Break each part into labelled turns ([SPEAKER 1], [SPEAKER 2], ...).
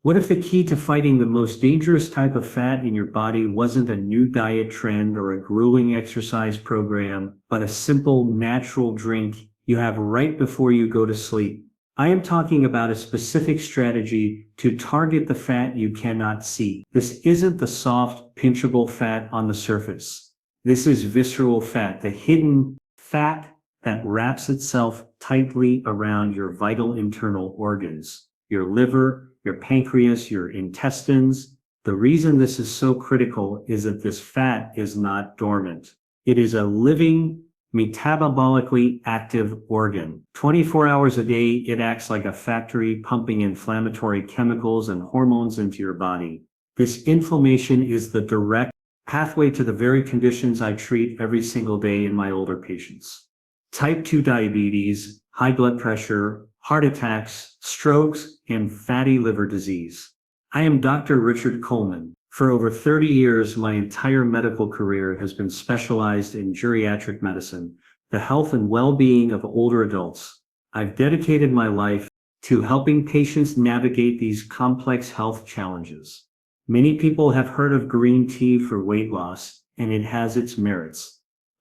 [SPEAKER 1] What if the key to fighting the most dangerous type of fat in your body wasn't a new diet trend or a grueling exercise program, but a simple, natural drink you have right before you go to sleep? I am talking about a specific strategy to target the fat you cannot see. This isn't the soft, pinchable fat on the surface. This is visceral fat, the hidden fat that wraps itself tightly around your vital internal organs, your liver, your pancreas, your intestines. The reason this is so critical is that this fat is not dormant. It is a living, metabolically active organ. 24 hours a day, it acts like a factory pumping inflammatory chemicals and hormones into your body. This inflammation is the direct pathway to the very conditions I treat every single day in my older patients. Type 2 diabetes, high blood pressure, heart attacks, strokes, and fatty liver disease. I am Dr. Richard Coleman. For over 30 years, my entire medical career has been specialized in geriatric medicine, the health and well-being of older adults. I've dedicated my life to helping patients navigate these complex health challenges. Many people have heard of green tea for weight loss, and it has its merits.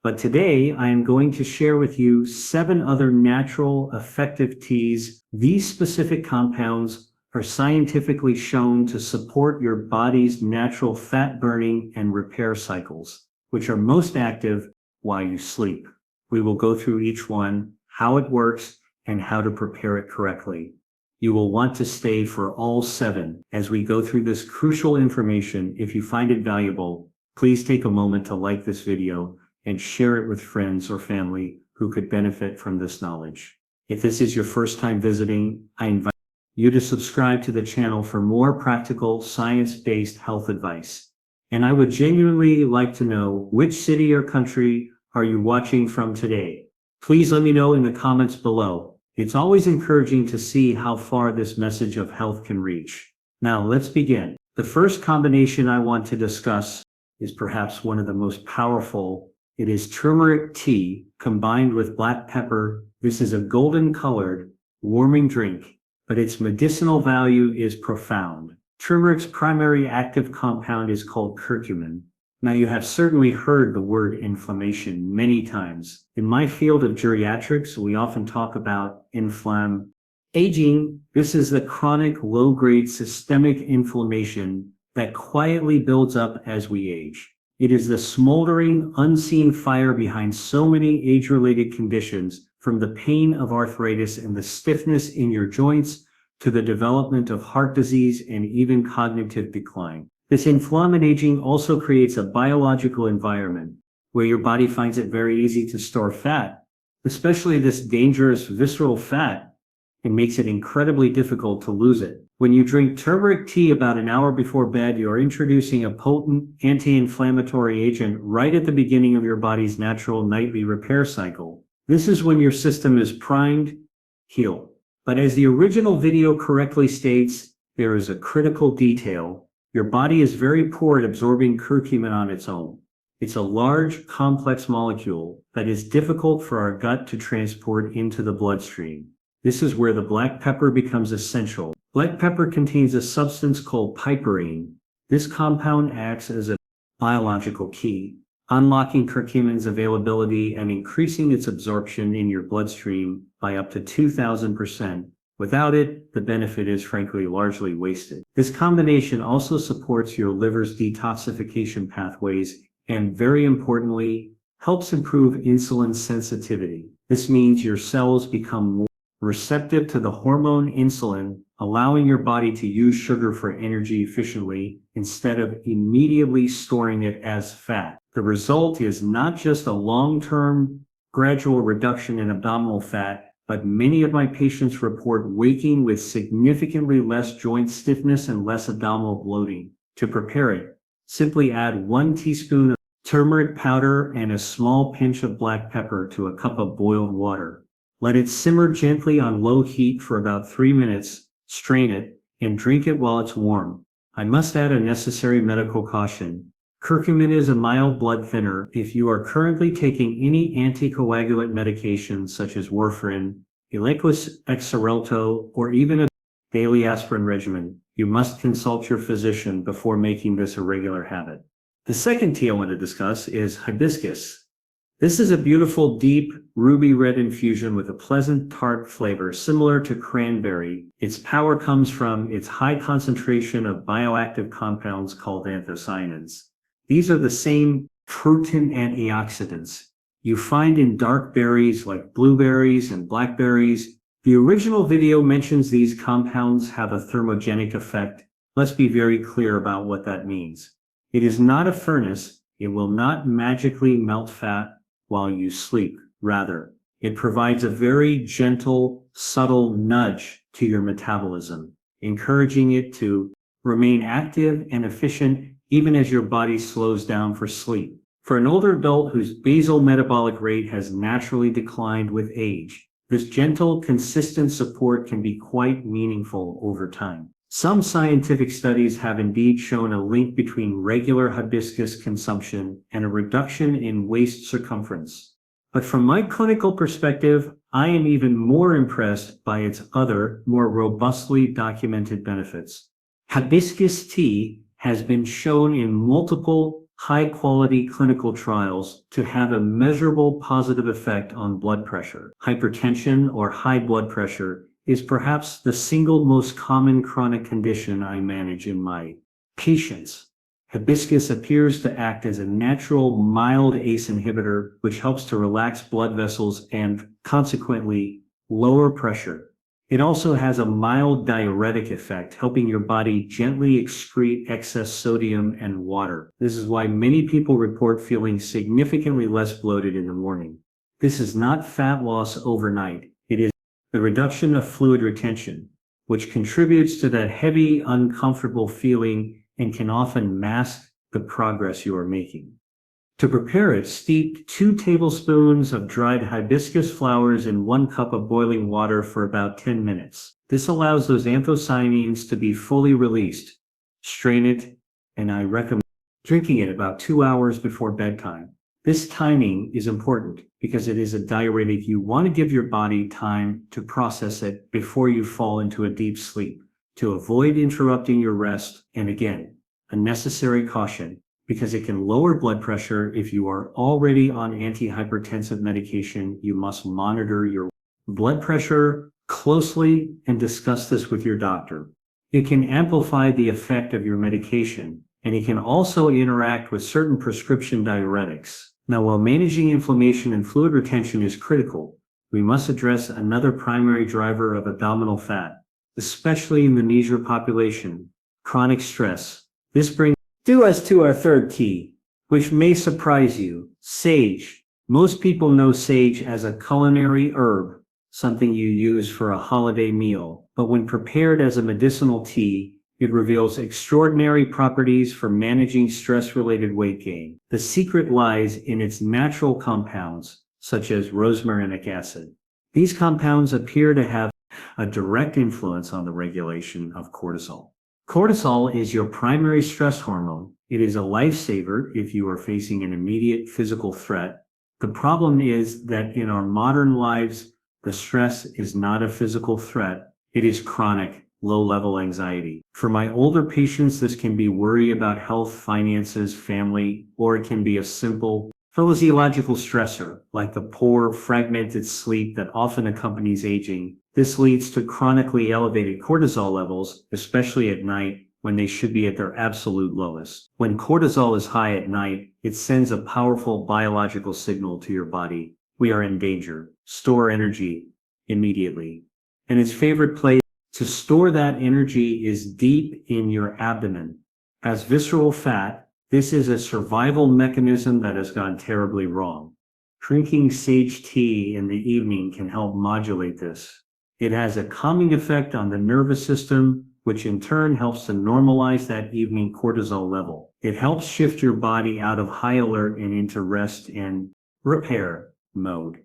[SPEAKER 1] But today, I am going to share with you 7 other natural, effective teas. These specific compounds are scientifically shown to support your body's natural fat burning and repair cycles, which are most active while you sleep. We will go through each one, how it works, and how to prepare it correctly. You will want to stay for all 7 as we go through this crucial information. If you find it valuable, please take a moment to like this video and share it with friends or family who could benefit from this knowledge. If this is your first time visiting, I invite you to subscribe to the channel for more practical, science-based health advice. And I would genuinely like to know, which city or country are you watching from today? Please let me know in the comments below. It's always encouraging to see how far this message of health can reach. Now let's begin. The first combination I want to discuss is perhaps one of the most powerful. It is turmeric tea combined with black pepper. This is a golden colored, warming drink, but its medicinal value is profound. Turmeric's primary active compound is called curcumin. Now, you have certainly heard the word inflammation many times. In my field of geriatrics, we often talk about aging. This is the chronic, low-grade systemic inflammation that quietly builds up as we age. It is the smoldering, unseen fire behind so many age-related conditions, from the pain of arthritis and the stiffness in your joints to the development of heart disease and even cognitive decline. This inflammation also creates a biological environment where your body finds it very easy to store fat, especially this dangerous visceral fat, and makes it incredibly difficult to lose it. When you drink turmeric tea about an hour before bed, you're introducing a potent anti-inflammatory agent right at the beginning of your body's natural nightly repair cycle. This is when your system is primed, heal. But as the original video correctly states, there is a critical detail. Your body is very poor at absorbing curcumin on its own. It's a large, complex molecule that is difficult for our gut to transport into the bloodstream. This is where the black pepper becomes essential. Black pepper contains a substance called piperine. This compound acts as a biological key, unlocking curcumin's availability and increasing its absorption in your bloodstream by up to 2,000%. Without it, the benefit is frankly largely wasted. This combination also supports your liver's detoxification pathways and, very importantly, helps improve insulin sensitivity. This means your cells become more receptive to the hormone insulin, allowing your body to use sugar for energy efficiently instead of immediately storing it as fat. The result is not just a long-term gradual reduction in abdominal fat, but many of my patients report waking with significantly less joint stiffness and less abdominal bloating. To prepare it, simply add 1 teaspoon of turmeric powder and a small pinch of black pepper to a cup of boiled water. Let it simmer gently on low heat for about 3 minutes, strain it, and drink it while it's warm. I must add a necessary medical caution. Curcumin is a mild blood thinner. If you are currently taking any anticoagulant medications such as warfarin, Eliquis, Xarelto, or even a daily aspirin regimen. You must consult your physician before making this a regular habit. The second tea I want to discuss is hibiscus. This is a beautiful, deep, ruby red infusion with a pleasant tart flavor similar to cranberry. Its power comes from its high concentration of bioactive compounds called anthocyanins. These are the same potent antioxidants you find in dark berries like blueberries and blackberries. The original video mentions these compounds have a thermogenic effect. Let's be very clear about what that means. It is not a furnace. It will not magically melt fat while you sleep. Rather, it provides a very gentle, subtle nudge to your metabolism, encouraging it to remain active and efficient even as your body slows down for sleep. For an older adult whose basal metabolic rate has naturally declined with age, this gentle, consistent support can be quite meaningful over time. Some scientific studies have indeed shown a link between regular hibiscus consumption and a reduction in waist circumference. But from my clinical perspective, I am even more impressed by its other, more robustly documented benefits. Hibiscus tea has been shown in multiple high-quality clinical trials to have a measurable positive effect on blood pressure. Hypertension or high blood pressure is perhaps the single most common chronic condition I manage in my patients. Hibiscus appears to act as a natural mild ACE inhibitor, which helps to relax blood vessels and, consequently, lower pressure. It also has a mild diuretic effect, helping your body gently excrete excess sodium and water. This is why many people report feeling significantly less bloated in the morning. This is not fat loss overnight. It is the reduction of fluid retention, which contributes to that heavy, uncomfortable feeling and can often mask the progress you are making. To prepare it, steep 2 tablespoons of dried hibiscus flowers in 1 cup of boiling water for about 10 minutes. This allows those anthocyanins to be fully released. Strain it, and I recommend drinking it about 2 hours before bedtime. This timing is important because it is a diuretic. You want to give your body time to process it before you fall into a deep sleep, to avoid interrupting your rest, and again, a necessary caution, because it can lower blood pressure. If you are already on antihypertensive medication, you must monitor your blood pressure closely and discuss this with your doctor. It can amplify the effect of your medication, and it can also interact with certain prescription diuretics. Now, while managing inflammation and fluid retention is critical, we must address another primary driver of abdominal fat, especially in the leisure population: chronic stress. This brings us to our third tea, which may surprise you: sage. Most people know sage as a culinary herb, something you use for a holiday meal, but when prepared as a medicinal tea, it reveals extraordinary properties for managing stress-related weight gain. The secret lies in its natural compounds, such as rosmarinic acid. These compounds appear to have a direct influence on the regulation of cortisol. Cortisol is your primary stress hormone. It is a lifesaver if you are facing an immediate physical threat. The problem is that in our modern lives, the stress is not a physical threat. It is chronic, low-level anxiety. For my older patients, this can be worry about health, finances, family, or it can be a simple physiological stressor, like the poor, fragmented sleep that often accompanies aging. This leads to chronically elevated cortisol levels, especially at night, when they should be at their absolute lowest. When cortisol is high at night, it sends a powerful biological signal to your body: we are in danger. Store energy immediately. And its favorite place to store that energy is deep in your abdomen. As visceral fat, this is a survival mechanism that has gone terribly wrong. Drinking sage tea in the evening can help modulate this. It has a calming effect on the nervous system, which in turn helps to normalize that evening cortisol level. It helps shift your body out of high alert and into rest and repair mode.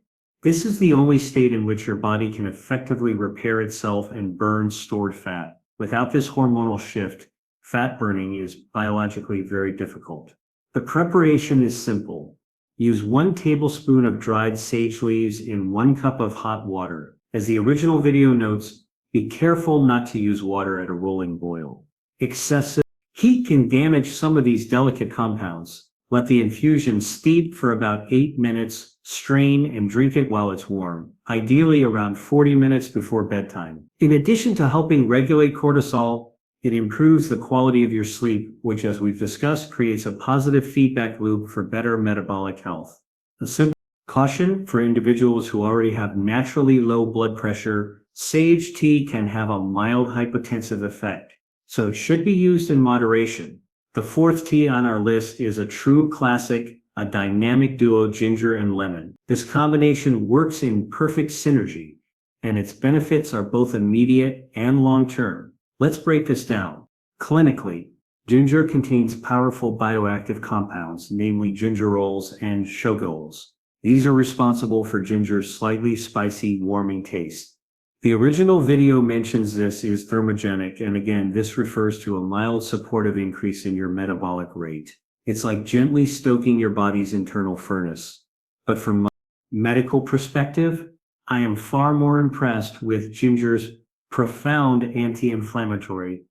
[SPEAKER 1] This is the only state in which your body can effectively repair itself and burn stored fat. Without this hormonal shift, fat burning is biologically very difficult. The preparation is simple. Use 1 tablespoon of dried sage leaves in 1 cup of hot water. As the original video notes, Be careful not to use water at a rolling boil. Excessive heat can damage some of these delicate compounds. Let the infusion steep for about 8 minutes, strain and drink it while it's warm, ideally around 40 minutes before bedtime. In addition to helping regulate cortisol, it improves the quality of your sleep, which, as we've discussed, creates a positive feedback loop for better metabolic health. A simple caution for individuals who already have naturally low blood pressure: sage tea can have a mild hypotensive effect, so it should be used in moderation. The fourth tea on our list is a true classic, a dynamic duo: ginger and lemon. This combination works in perfect synergy, and its benefits are both immediate and long-term. Let's break this down. Clinically, ginger contains powerful bioactive compounds, namely gingerols and shogols. These are responsible for ginger's slightly spicy, warming taste. The original video mentions this is thermogenic, and again, this refers to a mild supportive increase in your metabolic rate. It's like gently stoking your body's internal furnace. But from a medical perspective, I am far more impressed with ginger's profound anti-inflammatory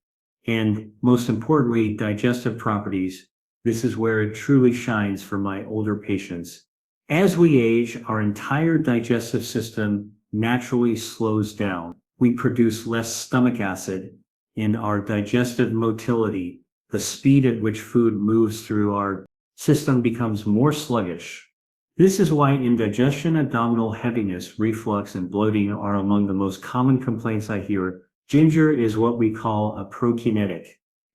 [SPEAKER 1] and, most importantly, digestive properties. This is where it truly shines for my older patients. As we age, our entire digestive system naturally slows down. We produce less stomach acid, and our digestive motility, the speed at which food moves through our system, becomes more sluggish. This is why indigestion, abdominal heaviness, reflux, and bloating are among the most common complaints I hear. Ginger is what we call a prokinetic.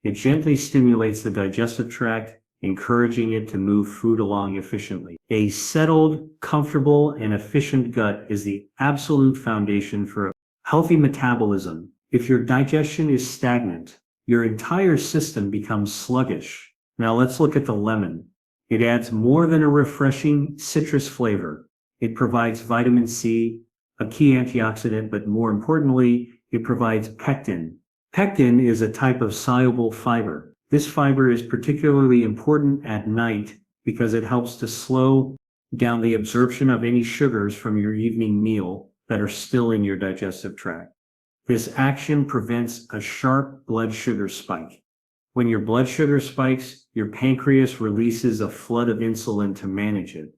[SPEAKER 1] It gently stimulates the digestive tract, encouraging it to move food along efficiently. A settled, comfortable, and efficient gut is the absolute foundation for a healthy metabolism. If your digestion is stagnant, your entire system becomes sluggish. Now let's look at the lemon. It adds more than a refreshing citrus flavor. It provides vitamin C, a key antioxidant, but more importantly, it provides pectin. Pectin is a type of soluble fiber. This fiber is particularly important at night because it helps to slow down the absorption of any sugars from your evening meal that are still in your digestive tract. This action prevents a sharp blood sugar spike. When your blood sugar spikes, your pancreas releases a flood of insulin to manage it.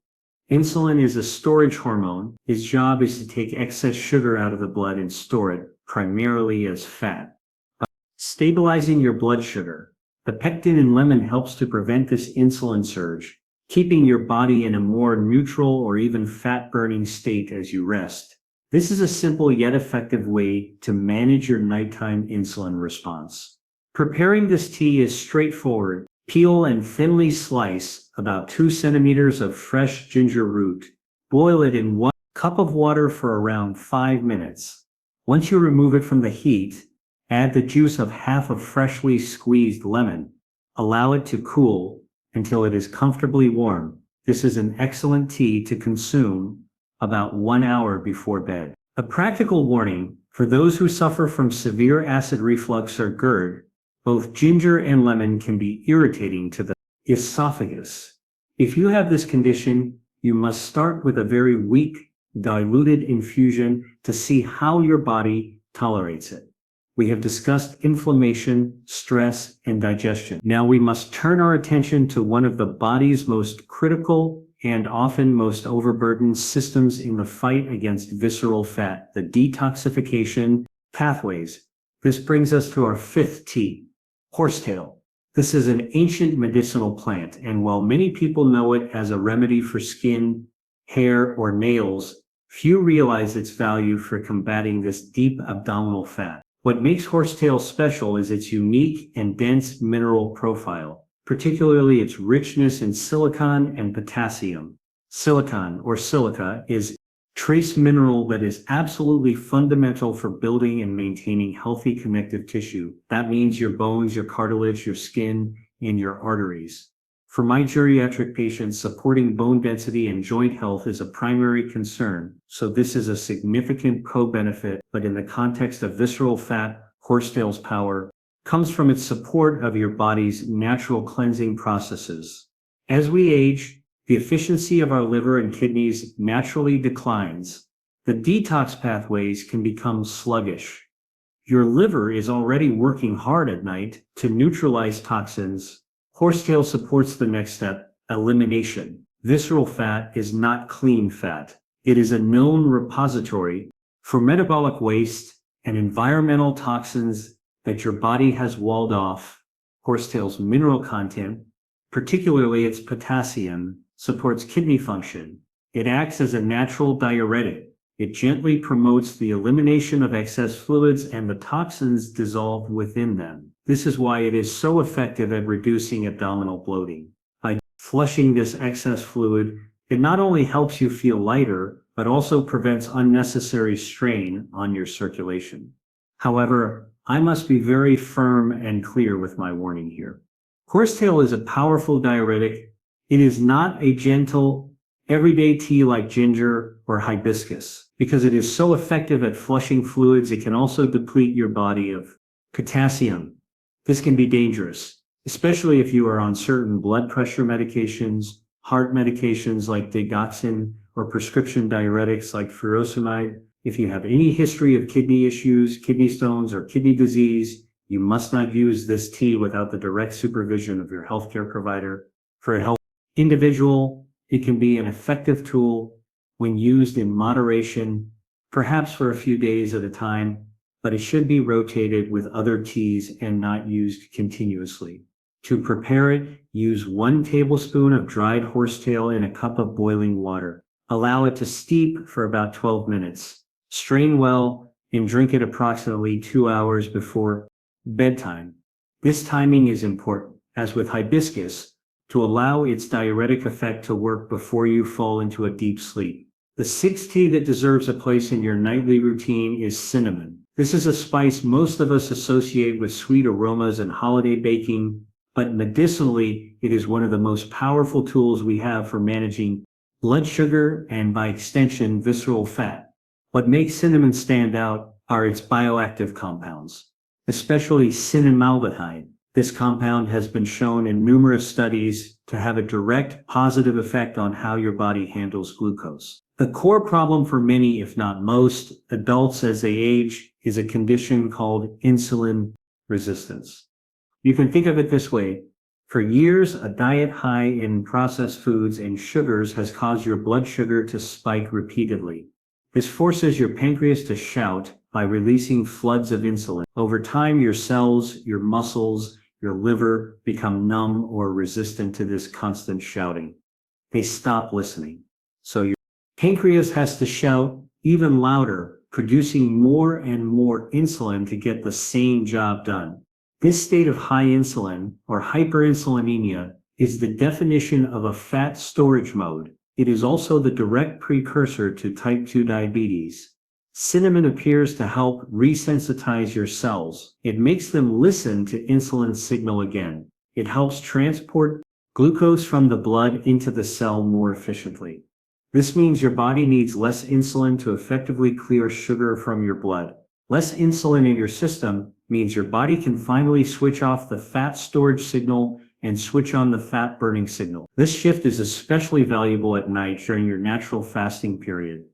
[SPEAKER 1] Insulin is a storage hormone. Its job is to take excess sugar out of the blood and store it, primarily as fat. By stabilizing your blood sugar, the pectin in lemon helps to prevent this insulin surge, keeping your body in a more neutral or even fat-burning state as you rest. This is a simple yet effective way to manage your nighttime insulin response. Preparing this tea is straightforward. Peel and thinly slice about 2 centimeters of fresh ginger root. Boil it in 1 cup of water for around 5 minutes. Once you remove it from the heat, add the juice of half a freshly squeezed lemon. Allow it to cool until it is comfortably warm. This is an excellent tea to consume about 1 hour before bed. A practical warning: for those who suffer from severe acid reflux or GERD, both ginger and lemon can be irritating to the esophagus. If you have this condition, you must start with a very weak, diluted infusion to see how your body tolerates it. We have discussed inflammation, stress, and digestion. Now we must turn our attention to one of the body's most critical and often most overburdened systems in the fight against visceral fat: the detoxification pathways. This brings us to our fifth T: horsetail. This is an ancient medicinal plant, and while many people know it as a remedy for skin, hair, or nails, few realize its value for combating this deep abdominal fat. What makes horsetail special is its unique and dense mineral profile, particularly its richness in silicon and potassium. Silicon, or silica, is trace mineral that is absolutely fundamental for building and maintaining healthy connective tissue. That means your bones, your cartilage, your skin, and your arteries. For my geriatric patients, supporting bone density and joint health is a primary concern, so this is a significant co-benefit. But in the context of visceral fat, horsetail's power comes from its support of your body's natural cleansing processes. As we age, the efficiency of our liver and kidneys naturally declines. The detox pathways can become sluggish. Your liver is already working hard at night to neutralize toxins. Horsetail supports the next step, elimination. Visceral fat is not clean fat. It is a known repository for metabolic waste and environmental toxins that your body has walled off. Horsetail's mineral content, particularly its potassium, supports kidney function. It acts as a natural diuretic. It gently promotes the elimination of excess fluids and the toxins dissolved within them. This is why it is so effective at reducing abdominal bloating. By flushing this excess fluid, it not only helps you feel lighter, but also prevents unnecessary strain on your circulation. However, I must be very firm and clear with my warning here. Horsetail is a powerful diuretic. It is not a gentle, everyday tea like ginger or hibiscus. Because it is so effective at flushing fluids, it can also deplete your body of potassium. This can be dangerous, especially if you are on certain blood pressure medications, heart medications like digoxin, or prescription diuretics like furosemide. If you have any history of kidney issues, kidney stones, or kidney disease, you must not use this tea without the direct supervision of your healthcare provider. For a healthy individual, it can be an effective tool when used in moderation, perhaps for a few days at a time, but it should be rotated with other teas and not used continuously. To prepare it, use 1 tablespoon of dried horsetail in a cup of boiling water. Allow it to steep for about 12 minutes. Strain well and drink it approximately 2 hours before bedtime. This timing is important, as with hibiscus, to allow its diuretic effect to work before you fall into a deep sleep. The 6th tea that deserves a place in your nightly routine is cinnamon. This is a spice most of us associate with sweet aromas and holiday baking, but medicinally, it is one of the most powerful tools we have for managing blood sugar and, by extension, visceral fat. What makes cinnamon stand out are its bioactive compounds, especially cinnamaldehyde. This compound has been shown in numerous studies to have a direct positive effect on how your body handles glucose. The core problem for many, if not most, adults as they age is a condition called insulin resistance. You can think of it this way. For years, a diet high in processed foods and sugars has caused your blood sugar to spike repeatedly. This forces your pancreas to shout by releasing floods of insulin. Over time, your cells, your muscles, your liver become numb or resistant to this constant shouting. They stop listening. So your pancreas has to shout even louder, producing more and more insulin to get the same job done. This state of high insulin, or hyperinsulinemia, is the definition of a fat storage mode. It is also the direct precursor to type 2 diabetes. Cinnamon appears to help resensitize your cells. It makes them listen to insulin's signal again. It helps transport glucose from the blood into the cell more efficiently. This means your body needs less insulin to effectively clear sugar from your blood. Less insulin in your system means your body can finally switch off the fat storage signal and switch on the fat burning signal. This shift is especially valuable at night during your natural fasting period.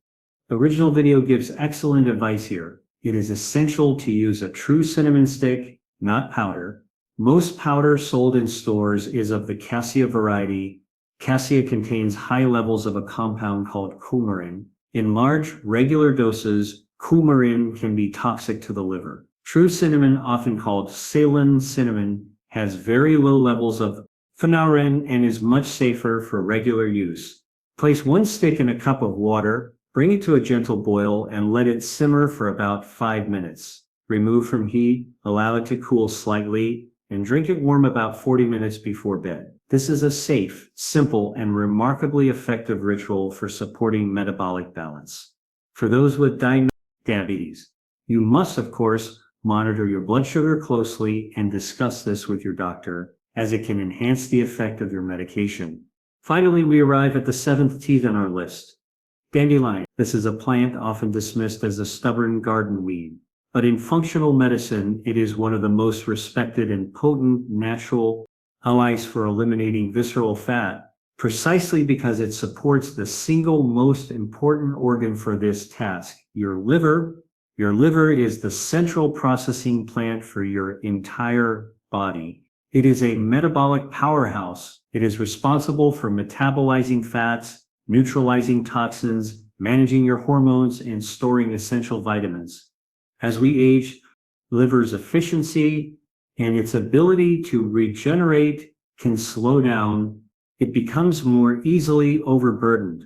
[SPEAKER 1] The original video gives excellent advice here. It is essential to use a true cinnamon stick, not powder. Most powder sold in stores is of the cassia variety. Cassia contains high levels of a compound called coumarin. In large, regular doses, coumarin can be toxic to the liver. True cinnamon, often called Ceylon cinnamon, has very low levels of phenylalanine and is much safer for regular use. Place 1 stick in a cup of water, bring it to a gentle boil, and let it simmer for about 5 minutes. Remove from heat, allow it to cool slightly, and drink it warm about 40 minutes before bed. This is a safe, simple, and remarkably effective ritual for supporting metabolic balance. For those with diabetes, you must, of course, monitor your blood sugar closely and discuss this with your doctor, as it can enhance the effect of your medication. Finally, we arrive at the 7th tea on our list. Dandelion. This is a plant often dismissed as a stubborn garden weed, but in functional medicine, it is one of the most respected and potent natural allies for eliminating visceral fat, precisely because it supports the single most important organ for this task, your liver. Your liver is the central processing plant for your entire body. It is a metabolic powerhouse. It is responsible for metabolizing fats, neutralizing toxins, managing your hormones, and storing essential vitamins. As we age, liver's efficiency and its ability to regenerate can slow down. It becomes more easily overburdened.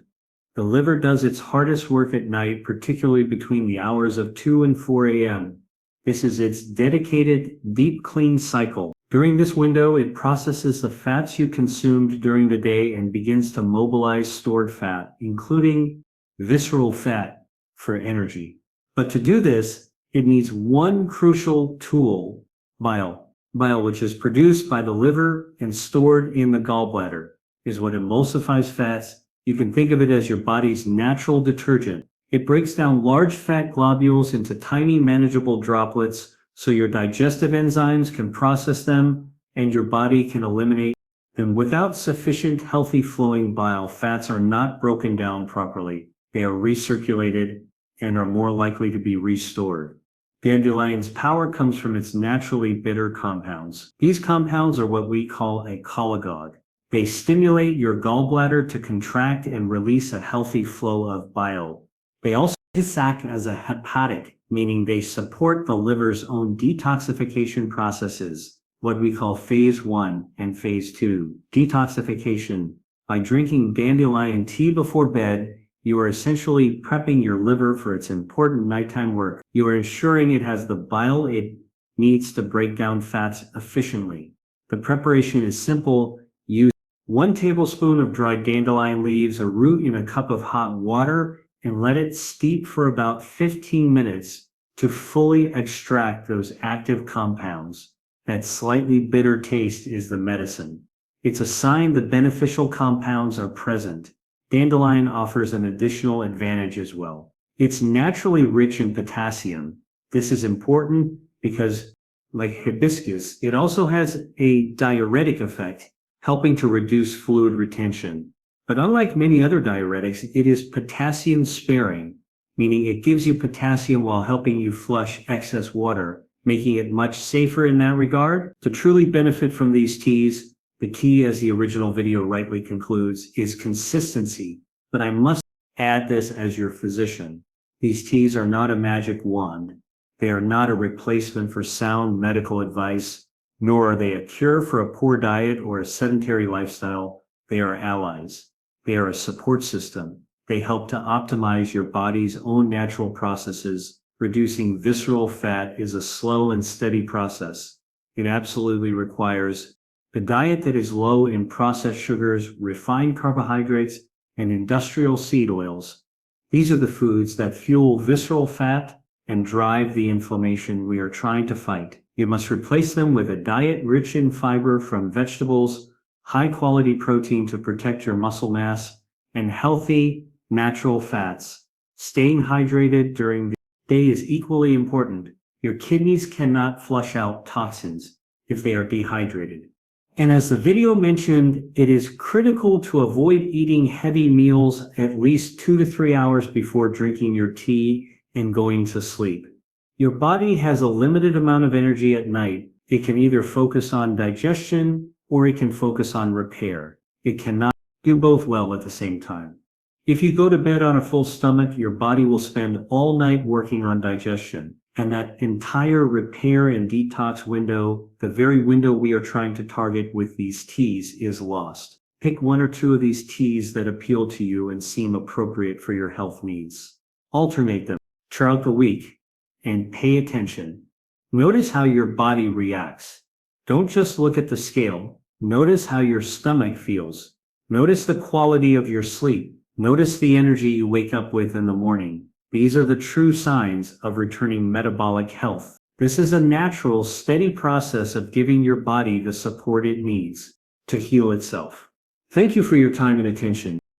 [SPEAKER 1] The liver does its hardest work at night, particularly between the hours of 2 and 4 a.m. This is its dedicated deep clean cycle. During this window, it processes the fats you consumed during the day and begins to mobilize stored fat, including visceral fat, for energy. But to do this, it needs one crucial tool, bile. Bile, which is produced by the liver and stored in the gallbladder, is what emulsifies fats. You can think of it as your body's natural detergent. It breaks down large fat globules into tiny manageable droplets so your digestive enzymes can process them and your body can eliminate them. Without sufficient healthy flowing bile, fats are not broken down properly. They are recirculated and are more likely to be restored. Dandelion's power comes from its naturally bitter compounds. These compounds are what we call a cholagogue. They stimulate your gallbladder to contract and release a healthy flow of bile. They also act as a hepatic, meaning they support the liver's own detoxification processes, what we call phase 1 and phase 2. Detoxification. By drinking dandelion tea before bed, you are essentially prepping your liver for its important nighttime work. You are ensuring it has the bile it needs to break down fats efficiently. The preparation is simple. Use 1 tablespoon of dried dandelion leaves, a root in a cup of hot water, and let it steep for about 15 minutes to fully extract those active compounds. That slightly bitter taste is the medicine. It's a sign the beneficial compounds are present. Dandelion offers an additional advantage as well. It's naturally rich in potassium. This is important because, like hibiscus, it also has a diuretic effect, helping to reduce fluid retention. But unlike many other diuretics, it is potassium sparing, meaning it gives you potassium while helping you flush excess water, making it much safer in that regard. To truly benefit from these teas, the key, as the original video rightly concludes, is consistency. But I must add this as your physician. These teas are not a magic wand. They are not a replacement for sound medical advice, nor are they a cure for a poor diet or a sedentary lifestyle. They are allies. They are a support system. They help to optimize your body's own natural processes. Reducing visceral fat is a slow and steady process. It absolutely requires a diet that is low in processed sugars, refined carbohydrates, and industrial seed oils. These are the foods that fuel visceral fat and drive the inflammation we are trying to fight. You must replace them with a diet rich in fiber from vegetables, high-quality protein to protect your muscle mass, and healthy, natural fats. Staying hydrated during the day is equally important. Your kidneys cannot flush out toxins if they are dehydrated. And as the video mentioned, it is critical to avoid eating heavy meals at least 2 to 3 hours before drinking your tea and going to sleep. Your body has a limited amount of energy at night. It can either focus on digestion or it can focus on repair. It cannot do both well at the same time. If you go to bed on a full stomach, your body will spend all night working on digestion. And that entire repair and detox window, the very window we are trying to target with these teas, is lost. Pick 1 or 2 of these teas that appeal to you and seem appropriate for your health needs. Alternate them throughout the week and pay attention. Notice how your body reacts. Don't just look at the scale. Notice how your stomach feels. Notice the quality of your sleep. Notice the energy you wake up with in the morning. These are the true signs of returning metabolic health. This is a natural, steady process of giving your body the support it needs to heal itself. Thank you for your time and attention.